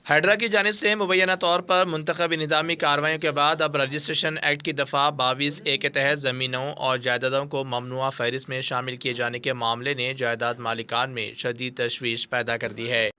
ہیڈرا کی جانب سے مبینہ طور پر منتخب انتظامی کارروائیوں کے بعد اب رجسٹریشن ایکٹ کی دفعہ 22(a) کے تحت زمینوں اور جائیدادوں کو ممنوعہ فہرست میں شامل کیے جانے کے معاملے نے جائیداد مالکان میں شدید تشویش پیدا کر دی ہے۔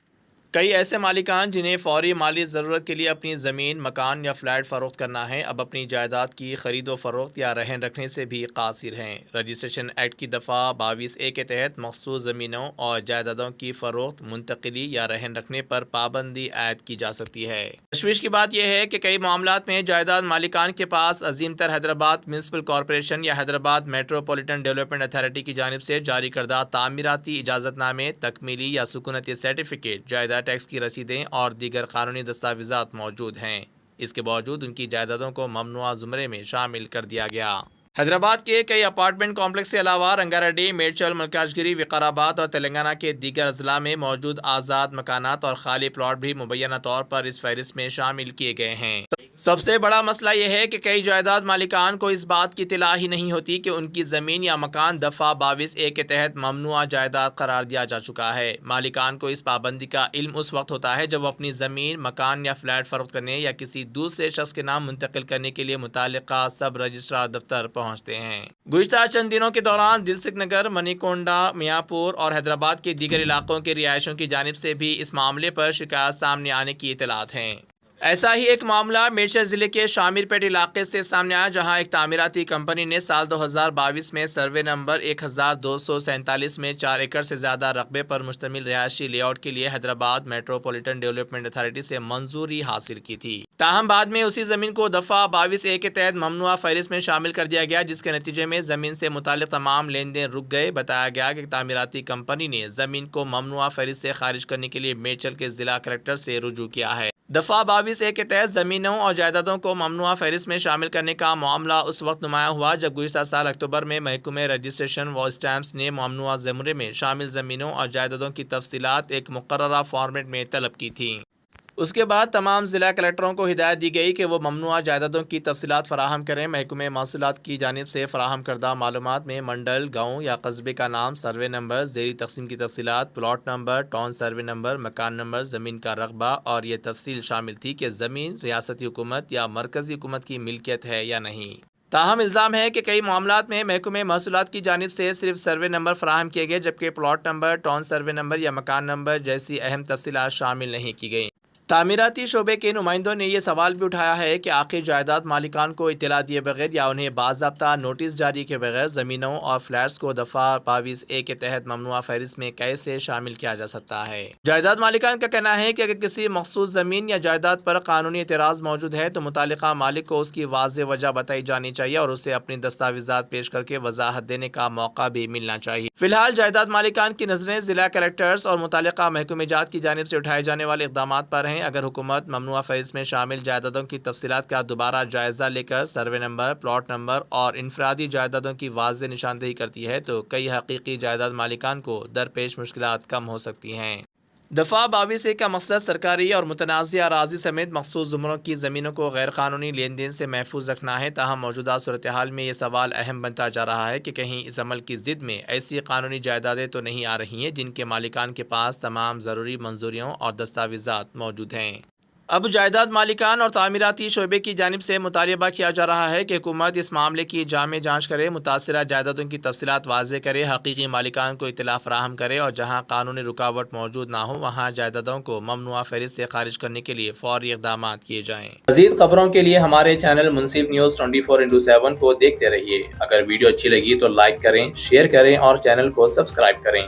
کئی ایسے مالکان جنہیں فوری مالی ضرورت کے لیے اپنی زمین، مکان یا فلیٹ فروخت کرنا ہے، اب اپنی جائیداد کی خرید و فروخت یا رہن رکھنے سے بھی قاصر ہیں۔ رجسٹریشن ایکٹ کی دفعہ 22(a) کے تحت مخصوص زمینوں اور جائیدادوں کی فروخت، منتقلی یا رہن رکھنے پر پابندی عائد کی جا سکتی ہے۔ تشویش کی بات یہ ہے کہ کئی معاملات میں جائیداد مالکان کے پاس عظیم تر حیدرآباد میونسپل کارپوریشن یا حیدرآباد میٹروپولیٹن ڈیولپمنٹ اتھارٹی کی جانب سے جاری کردہ تعمیراتی اجازت نامے، تکمیلی یا سکونتی سرٹیفکیٹ، جائیداد ٹیکس کی رسیدیں اور دیگر قانونی دستاویزات موجود ہیں۔ اس کے باوجود ان کی جائیدادوں کو ممنوعہ زمرے میں شامل کر دیا گیا۔ حیدرآباد کے کئی اپارٹمنٹ کمپلیکس کے علاوہ رنگاریڈی، میڈچل، ملکاج گری، وقارآباد اور تلنگانہ کے دیگر اضلاع میں موجود آزاد مکانات اور خالی پلاٹ بھی مبینہ طور پر اس فہرست میں شامل کیے گئے ہیں۔ سب سے بڑا مسئلہ یہ ہے کہ کئی جائیداد مالکان کو اس بات کی اطلاع ہی نہیں ہوتی کہ ان کی زمین یا مکان دفعہ 22(a) کے تحت ممنوعہ جائیداد قرار دیا جا چکا ہے۔ مالکان کو اس پابندی کا علم اس وقت ہوتا ہے جب وہ اپنی زمین، مکان یا فلیٹ فروخت کرنے یا کسی دوسرے شخص کے نام منتقل کرنے کے لیے متعلقہ سب رجسٹرار دفتر پہنچتے ہیں۔ گزشتہ چند دنوں کے دوران دلسکھ نگر، منی کونڈا، میاں پور اور حیدرآباد کے دیگر علاقوں کے رہائشیوں کی جانب سے بھی اس معاملے پر شکایات سامنے آنے کی اطلاعات ہیں۔ ایسا ہی ایک معاملہ میرچل ضلع کے شامر پیٹ علاقے سے سامنے آیا، جہاں ایک تعمیراتی کمپنی نے سال 2022 میں سروے نمبر 1247 میں 4 ایکڑ سے زیادہ رقبے پر مشتمل رہائشی لے آؤٹ کے لیے حیدرآباد میٹروپولیٹن ڈیولپمنٹ اتھارٹی سے منظوری حاصل کی تھی۔ تاہم بعد میں اسی زمین کو دفعہ 22(a) کے تحت ممنوعہ فہرست میں شامل کر دیا گیا، جس کے نتیجے میں زمین سے متعلق تمام لین دین رک گئے۔ بتایا گیا کہ تعمیراتی کمپنی نے زمین کو ممنوعہ فہرست سے خارج کرنے کے لیے میرچل کے ضلع کلکٹر سے رجوع کیا ہے۔ دفعہ 22(a) کے تحت زمینوں اور جائیدادوں کو ممنوعہ فہرست میں شامل کرنے کا معاملہ اس وقت نمایاں ہوا جب گزشتہ سال اکتوبر میں محکمہ رجسٹریشن و اسٹیمپس نے ممنوعہ زمرے میں شامل زمینوں اور جائیدادوں کی تفصیلات ایک مقررہ فارمیٹ میں طلب کی تھیں۔ اس کے بعد تمام ضلع کلکٹروں کو ہدایت دی گئی کہ وہ ممنوعہ جائیدادوں کی تفصیلات فراہم کریں۔ محکمہ موصولات کی جانب سے فراہم کردہ معلومات میں منڈل، گاؤں یا قصبے کا نام، سروے نمبر، زیریں تقسیم کی تفصیلات، plot number, town survey number, مکان نمبر، زمین کا رقبہ اور یہ تفصیل شامل تھی کہ زمین ریاستی حکومت یا مرکزی حکومت کی ملکیت ہے یا نہیں۔ تاہم الزام ہے کہ کئی معاملات میں محکمہ موصولات کی جانب سے صرف سروے نمبر فراہم کیے گئے، جبکہ plot number, town survey number یا مکان نمبر جیسی اہم تفصیلات شامل نہیں کی گئیں۔ تعمیراتی شعبے کے نمائندوں نے یہ سوال بھی اٹھایا ہے کہ آخر جائیداد مالکان کو اطلاع دیے بغیر یا انہیں باضابطہ نوٹس جاری کے بغیر زمینوں اور فلیٹس کو دفعہ 22(a) کے تحت ممنوعہ فہرست میں کیسے شامل کیا جا سکتا ہے؟ جائیداد مالکان کا کہنا ہے کہ اگر کسی مخصوص زمین یا جائیداد پر قانونی اعتراض موجود ہے تو متعلقہ مالک کو اس کی واضح وجہ بتائی جانی چاہیے اور اسے اپنی دستاویزات پیش کر کے وضاحت دینے کا موقع بھی ملنا چاہیے۔ فی الحال جائیداد مالکان کی نظریں ضلع کلکٹرز اور متعلقہ محکمہ جات کی جانب سے اٹھائے جانے والے اقدامات پر ہیں۔ اگر حکومت ممنوعہ فہرست میں شامل جائیدادوں کی تفصیلات کا دوبارہ جائزہ لے کر سروے نمبر، پلاٹ نمبر اور انفرادی جائیدادوں کی واضح نشاندہی کرتی ہے تو کئی حقیقی جائیداد مالکان کو درپیش مشکلات کم ہو سکتی ہیں۔ دفعہ 22(a) کا مقصد سرکاری اور متنازع اراضی سمیت مخصوص زمروں کی زمینوں کو غیر قانونی لین دین سے محفوظ رکھنا ہے۔ تاہم موجودہ صورتحال میں یہ سوال اہم بنتا جا رہا ہے کہ کہیں اس عمل کی ضد میں ایسی قانونی جائیدادیں تو نہیں آ رہی ہیں جن کے مالکان کے پاس تمام ضروری منظوریوں اور دستاویزات موجود ہیں۔ اب جائیداد مالکان اور تعمیراتی شعبے کی جانب سے مطالبہ کیا جا رہا ہے کہ حکومت اس معاملے کی جامع جانچ کرے، متاثرہ جائیدادوں کی تفصیلات واضح کرے، حقیقی مالکان کو اطلاع فراہم کرے اور جہاں قانونی رکاوٹ موجود نہ ہو وہاں جائیدادوں کو ممنوعہ فہرست سے خارج کرنے کے لیے فوری اقدامات کیے جائیں۔ مزید خبروں کے لیے ہمارے چینل منصف نیوز 24x7 کو دیکھتے رہیے۔ اگر ویڈیو اچھی لگی تو لائک کریں، شیئر کریں اور چینل کو سبسکرائب کریں۔